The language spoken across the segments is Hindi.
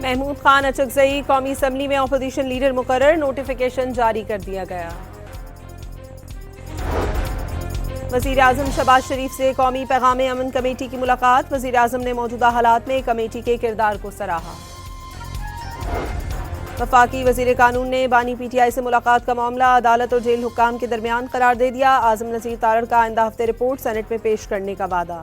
महमूद खान अचकजई कौमी असम्बली में अपोजिशन लीडर मुकर्रर, नोटिफिकेशन जारी कर दिया गया। वज़ीर आज़म शहबाज शरीफ से कौमी पैगाम अमन कमेटी की मुलाकात, वज़ीर आज़म ने मौजूदा हालात में कमेटी के किरदार को सराहा। वफाकी वज़ीर कानून ने बानी PTI से मुलाकात का मामला अदालत और जेल हुक्काम के दरमियान करार दे दिया। आज़म नज़ीर तारड़ का आइंदा हफ्ते रिपोर्ट सेनेट में पेश करने का वादा।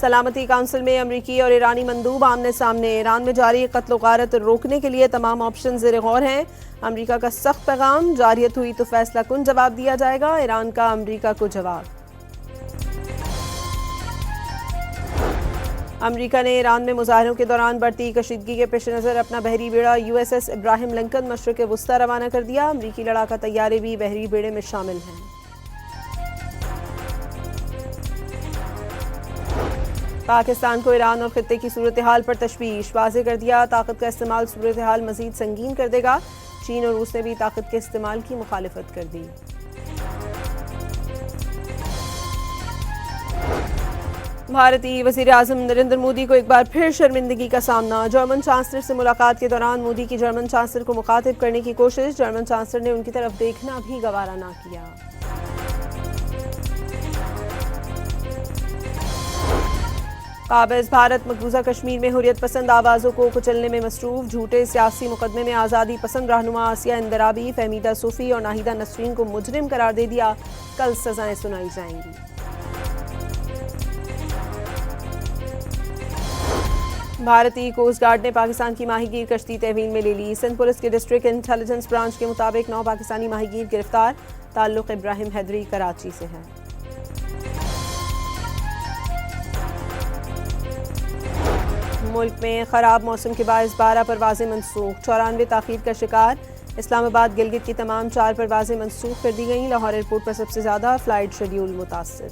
सलामती काउंसिल में अमरीकी और ईरानी मंदूब आमने सामने, ईरान में जारी कत्ल गारत रोकने के लिए तमाम ऑप्शन ज़ेर गौर हैं। अमरीका का सख्त पैगाम, जारियत हुई तो फैसला कुन जवाब दिया जाएगा, ईरान का अमरीका को जवाब। अमरीका ने ईरान में मुजाहरों के दौरान बढ़ती कशीदगी के पेश नज़र अपना बहरी बेड़ा USS इब्राहिम लिंकन मशरक़ वुस्ता रवाना कर दिया। अमरीकी लड़ाका तैयारे भी बहरी बेड़े में शामिल हैं। पाकिस्तान को ईरान और खित्ते की सूरत हाल पर तशवीश, वाज़ेह कर दिया ताकत का इस्तेमाल सूरत हाल मज़ीद संगीन कर देगा। चीन और रूस ने भी ताकत के इस्तेमाल की मुखालिफत कर दी। भारतीय वज़ीर आज़म नरेंद्र मोदी को एक बार फिर शर्मिंदगी का सामना, जर्मन चांसलर से मुलाकात के दौरान मोदी की जर्मन चांसलर को मुखातिब करने की कोशिश, जर्मन चांसलर ने उनकी तरफ देखना भी गवारा ना किया। काबिज भारत मकबूजा कश्मीर में हुर्रियत पसंद आवाज़ों को कुचलने में मसरूफ, झूठे सियासी मुकदमे में आज़ादी पसंद रहनुमा आसिया इंदराबी, फहमीदा सूफी और नाहिदा नसरीन को मुजरिम करार दे दिया। कल सजाएं सुनाई जाएंगी। भारतीय कोस्ट गार्ड ने पाकिस्तान की माहीगीर कश्ती तहवील में ले ली। सिंध पुलिस के डिस्ट्रिक्ट इंटेलिजेंस ब्रांच के मुताबिक 9 पाकिस्तानी माहीगीर गिरफ्तार, ताल्लुक इब्राहिम हैदरी कराची से है। मुल्क में खराब मौसम के बायस 12 परवाजें मनसूख, 94 ताखीर का शिकार। इस्लामाबाद गिलगित की तमाम 4 परवाजें मनसूख कर दी गईं। लाहौर एयरपोर्ट पर सबसे ज़्यादा फ़्लाइट शेड्यूल मुतासर।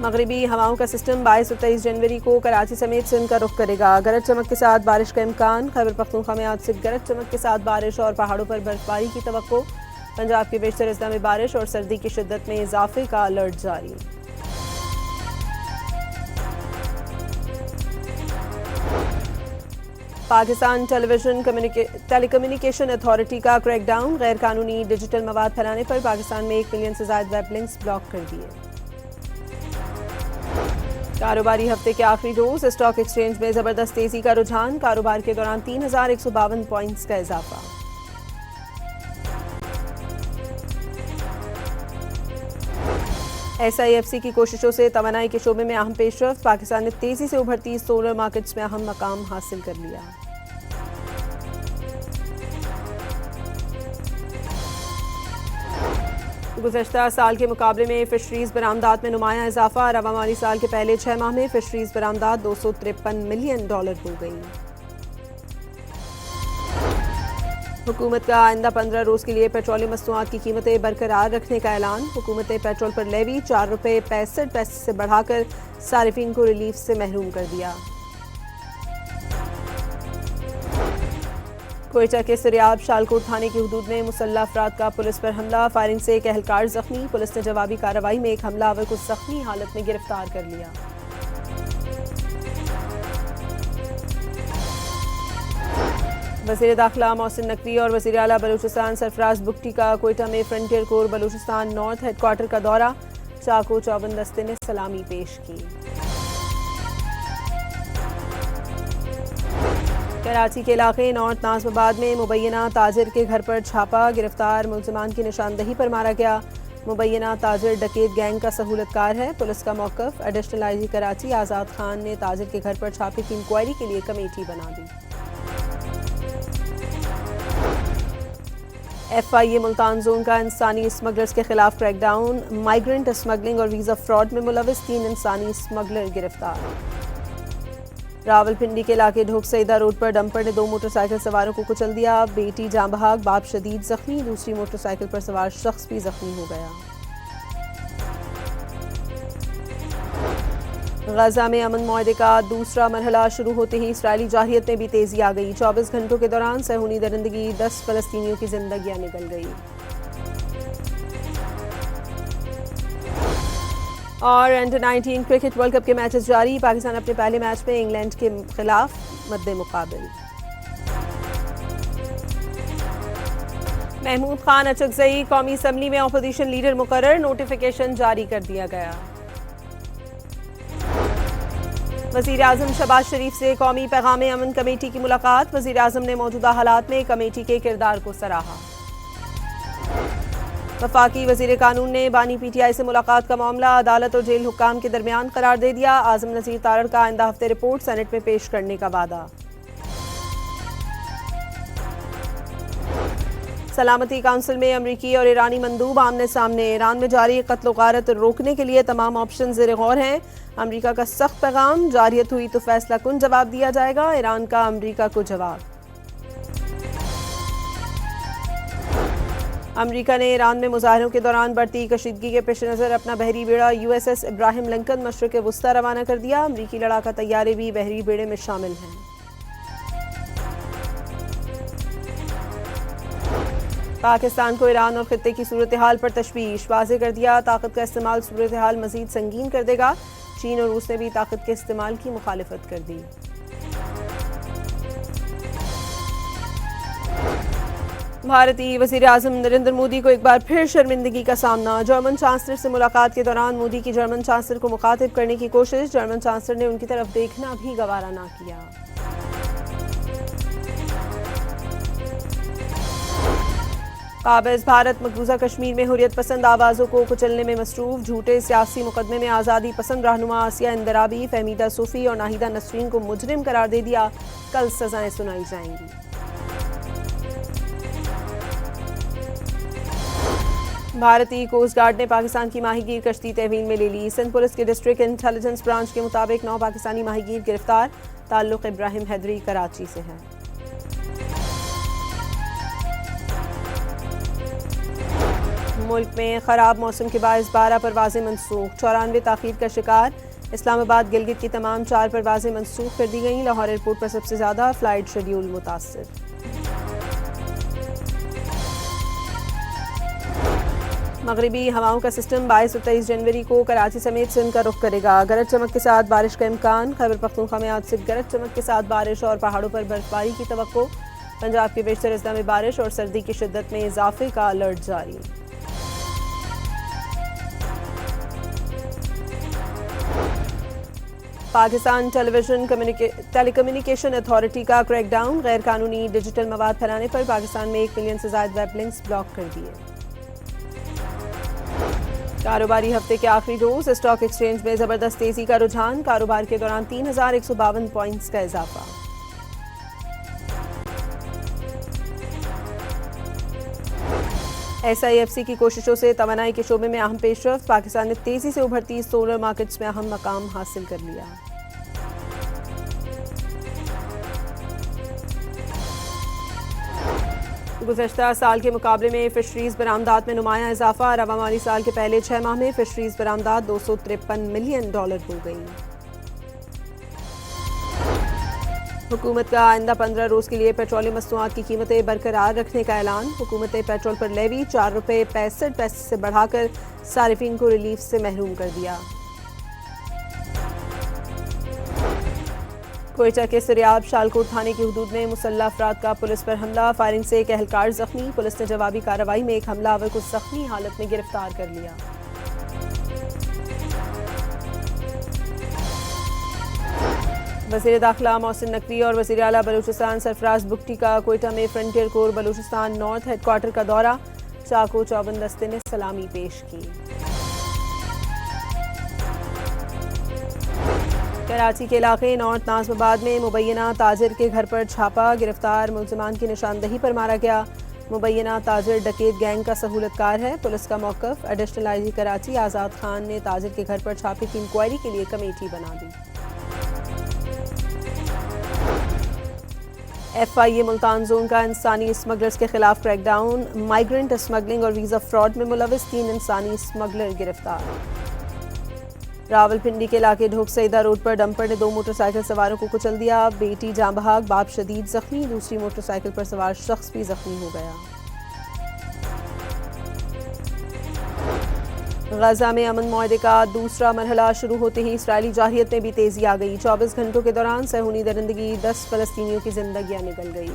मगरिबी हवाओं का सिस्टम 22 और 23 जनवरी को कराची समेत सिंध का रुख करेगा। गरज चमक के साथ बारिश का इम्कान। खैबर पख्तूनख्वा में आज से गरज चमक के साथ बारिश और पहाड़ों पर बर्फबारी की तवक्को। पंजाब के बेशतर अजला में बारिश और सर्दी की शिद्दत में इजाफे का अलर्ट जारी। पाकिस्तान टेलीकम्युनिकेशन अथॉरिटी का क्रैकडाउन, गैर कानूनी डिजिटल मवाद फैलाने पर पाकिस्तान में 1 मिलियन से ज़ायद वेब लिंक्स ब्लॉक कर दिए। कारोबारी हफ्ते के आखिरी रोज स्टॉक एक्सचेंज में जबरदस्त तेजी का रुझान, कारोबार के दौरान 3152 पॉइंट्स का इजाफा। SIFC की कोशिशों से तवानाई के शोबे में अहम पेशरफ्त, पाकिस्तान ने तेजी से उभरती सोलर मार्केट्स में अहम मकाम हासिल कर लिया। गुज़श्ता साल के मुकाबले में फिशरीज बरामदात में नुमाया इजाफा, रवा माली साल के पहले 6 माह में फिशरीज बरामदात $253 मिलियन हो गई। हुकूमत का आइंदा 15 रोज़ के लिए पेट्रोलियम मसनूआत की कीमतें बरकरार रखने का ऐलान। हुकूमत ने पेट्रोल पर लेवी ₹4.65 से बढ़ाकर सारिफिन को रिलीफ से महरूम कर दिया। कोयटा के सरियाब शालकोट थाने की हदूद में मुसल्लह अफराद का पुलिस पर हमला, फायरिंग से एक एहलकार जख्मी। पुलिस ने जवाबी कार्रवाई में एक हमलावर को जख्मी हालत में गिरफ्तार कर लिया। वज़ीर दाखिला मोहसिन नकवी और वज़ीर आला बलूचिस्तान सरफराज बुगटी का कोयटा में frontier core Balochistan north headquarter का दौरा, चाको चौबंद दस्ते ने सलामी पेश की। कराची के इलाके नॉर्थ नाज़माबाद में मुबैना ताजिर के घर पर छापा, गिरफ्तार मुलजिमान की निशानदही पर मारा गया। मुबैना ताजिर डकैत गैंग का सहूलतकार है, पुलिस का मौक़िफ़। एडिशनल IG कराची आज़ाद खान ने ताजिर के घर पर छापे की इंक्वायरी के लिए कमेटी बना दी। FIA मुल्तान जोन का इंसानी स्मगलर्स के खिलाफ क्रैकडाउन, माइग्रेंट स्मगलिंग और वीज़ा फ्रॉड में मुलविस 3 इंसानी स्मगलर गिरफ्तार। रावलपिंडी के इलाके ढोक सईदा रोड पर डंपर ने 2 मोटरसाइकिल सवारों को कुचल दिया। बेटी जाँ बहाक, बाप शदीद जख्मी, दूसरी मोटरसाइकिल पर सवार शख्स भी जख्मी हो गया। गजा में अमन मुआहदे का दूसरा मरहला शुरू होते ही इसराइली जाहियत में भी तेजी आ गई। 24 घंटों के दौरान सहूनी दरिंदगी 10 फ़लस्तीनियों की जिंदगियां निकल गई। और अंडर-19 क्रिकेट वर्ल्ड कप के मैचेस जारी। पाकिस्तान अपने पहले मैच में इंग्लैंड के खिलाफ मद्दे-मुकाबिल। महमूद खान अचकजई कौमी असम्बली में अपोजिशन लीडर मुकर्रर, नोटिफिकेशन जारी कर दिया गया। वज़ीर आज़म शहबाज शरीफ से कौमी पैगाम अमन कमेटी की मुलाकात। वज़ीर आज़म ने मौजूदा हालात में कमेटी के किरदार को सराहा। वफाकी वज़ीर कानून ने बानी PTI से मुलाकात का मामला अदालत और जेल हुक्काम के दरमियान करार दे दिया। आज़म नज़ीर तारड़ का आइंदा हफ्ते रिपोर्ट सेनेट में पेश करने का वादा। सलामती काउंसिल में अमरीकी और ईरानी मंदूब आमने सामने। ईरान में जारी कत्ल गारत रोकने के लिए तमाम ऑप्शन ज़ेर गौर हैं। अमरीका का सख्त पैगाम, जारियत हुई तो फैसला कुन जवाब दिया जाएगा। ईरान का अमरीका को जवाब। अमरीका ने ईरान में मुजाहरों के दौरान बढ़ती कशीदगी के पेश नज़र अपना बहरी बेड़ा USS इब्राहिम लिंकन मशरक़ वुस्ता रवाना कर दिया। अमरीकी लड़ाका तैयारे भी बहरी बेड़े में शामिल हैं। पाकिस्तान को ईरान और खित्ते की सूरत हाल पर तशवीश, वाज़ेह कर दिया ताकत का इस्तेमाल सूरत हाल मज़ीद संगीन कर देगा। चीन और रूस ने भी ताकत के इस्तेमाल की मुखालिफत कर दी। भारतीय वज़ीर आज़म नरेंद्र मोदी को एक बार फिर शर्मिंदगी का सामना। जर्मन चांसलर से मुलाकात के दौरान मोदी की जर्मन चांसलर को मुखातिब करने की कोशिश। जर्मन चांसलर ने उनकी तरफ देखना भी गवारा ना किया। काबिज़ भारत मकबूजा कश्मीर में हुर्रियत पसंद आवाज़ों को कुचलने में मसरूफ़। झूठे सियासी मुकदमे में आज़ादी पसंद रहनुमा आसिया इंदराबी, फहमीदा सूफ़ी और नाहिदा नसरीन को मुजरिम करार दे दिया। कल सजाएं सुनाई जाएंगी। भारतीय कोस्ट गार्ड ने पाकिस्तान की माहीगीर कश्ती तहवील में ले ली। सिंध पुलिस के डिस्ट्रिक्ट इंटेलिजेंस ब्रांच के मुताबिक 9 पाकिस्तानी माहीगीर गिरफ्तार। ताल्लुक इब्राहिम हैदरी कराची से है। मुल्क में खराब मौसम के बायस 12 परवाजें मनसूख, 94 ताख़ीर का शिकार। इस्लामाबाद गिलगित की तमाम 4 परवाजें मनसूख कर दी गईं। लाहौर एयरपोर्ट पर सबसे ज़्यादा फ़्लाइट शेड्यूल मुतासर। मगरिबी हवाओं का सिस्टम 22 और 23 जनवरी को कराची समेत सिंध का रुख करेगा। गरज चमक के साथ बारिश का इम्कान। खैबर पख्तूनख्वा में आज से गरज चमक के साथ बारिश और पहाड़ों पर बर्फबारी की तवक्को। पंजाब के बेशतर अजला में बारिश और सर्दी की शिद्दत में इजाफे का अलर्ट जारी। पाकिस्तान टेलीकम्युनिकेशन अथॉरिटी का क्रैकडाउन। गैर कानूनी डिजिटल मवाद फैलाने पर पाकिस्तान में 1 मिलियन से ज़ायद वेब लिंक्स ब्लॉक कर दिए। कारोबारी हफ्ते के आखिरी रोज स्टॉक एक्सचेंज में जबरदस्त तेजी का रुझान। कारोबार के दौरान 3152 पॉइंट्स का इजाफा। SIFC की कोशिशों से तवानाई के शोबे में अहम पेशरफ्त। पाकिस्तान ने तेजी से उभरती सोलर मार्केट्स में अहम मकाम हासिल कर लिया। गुज़श्ता साल के मुकाबले में फिशरीज बरामदात में नुमायां इजाफा। रवा माली साल के पहले 6 माह में फिशरीज बरामदात $253 मिलियन हो गई। हुकूमत का आइंदा 15 रोज़ के लिए पेट्रोलियम मसनूआत की कीमतें बरकरार रखने का ऐलान। हुकूमत ने पेट्रोल पर लेवी ₹4.65 से बढ़ाकर सारिफिन को रिलीफ से महरूम कर दिया। कोयटा के सरियाब शालकोट थाने की हुदूद में मुसल्लह अफराद का पुलिस पर हमला। फायरिंग से एक एहलकार जख्मी। पुलिस ने जवाबी कार्रवाई में एक हमलावर को जख्मी हालत में गिरफ्तार कर लिया। वज़ीर दाखिला मोहसिन नकवी और वज़ीर आला बलूचिस्तान सरफराज बुगटी का कोयटा में frontier core Balochistan north headquarter का दौरा। चाको चौबंद दस्ते ने सलामी पेश की। कराची के इलाके नॉर्थ नाज़माबाद में मुबैना ताजिर के घर पर छापा। गिरफ्तार मुलज़िमान की निशानदही पर मारा गया। मुबैना ताजिर डकैत गैंग का सहूलतकार है। पुलिस का मौक़िफ़। एडिशनल IG कराची आज़ाद खान ने ताजिर के घर पर छापे की इंक्वायरी के लिए कमेटी बना दी। FIA मुल्तान जोन का इंसानी स्मगलर्स के खिलाफ क्रैकडाउन। माइग्रेंट स्मगलिंग और वीज़ा फ्रॉड में मुलविस 3 इंसानी स्मगलर गिरफ्तार। रावलपिंडी के इलाके ढोक सईदा रोड पर डंपर ने 2 मोटरसाइकिल सवारों को कुचल दिया। बेटी जाँ बहाक, बाप शदीद जख्मी। दूसरी मोटरसाइकिल पर सवार शख्स भी जख्मी हो गया। गजा में अमन मुआहदे का दूसरा मरहला शुरू होते ही इसराइली जारहियत में भी तेजी आ गई। 24 घंटों के दौरान सहूनी दरिंदगी 10 फलस्तीनियों की जिंदगियां निकल गई।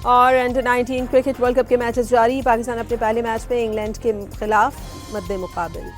और अंडर 19 क्रिकेट वर्ल्ड कप के मैचेस जारी। पाकिस्तान अपने पहले मैच में इंग्लैंड के खिलाफ मद्दे मुकाबिल।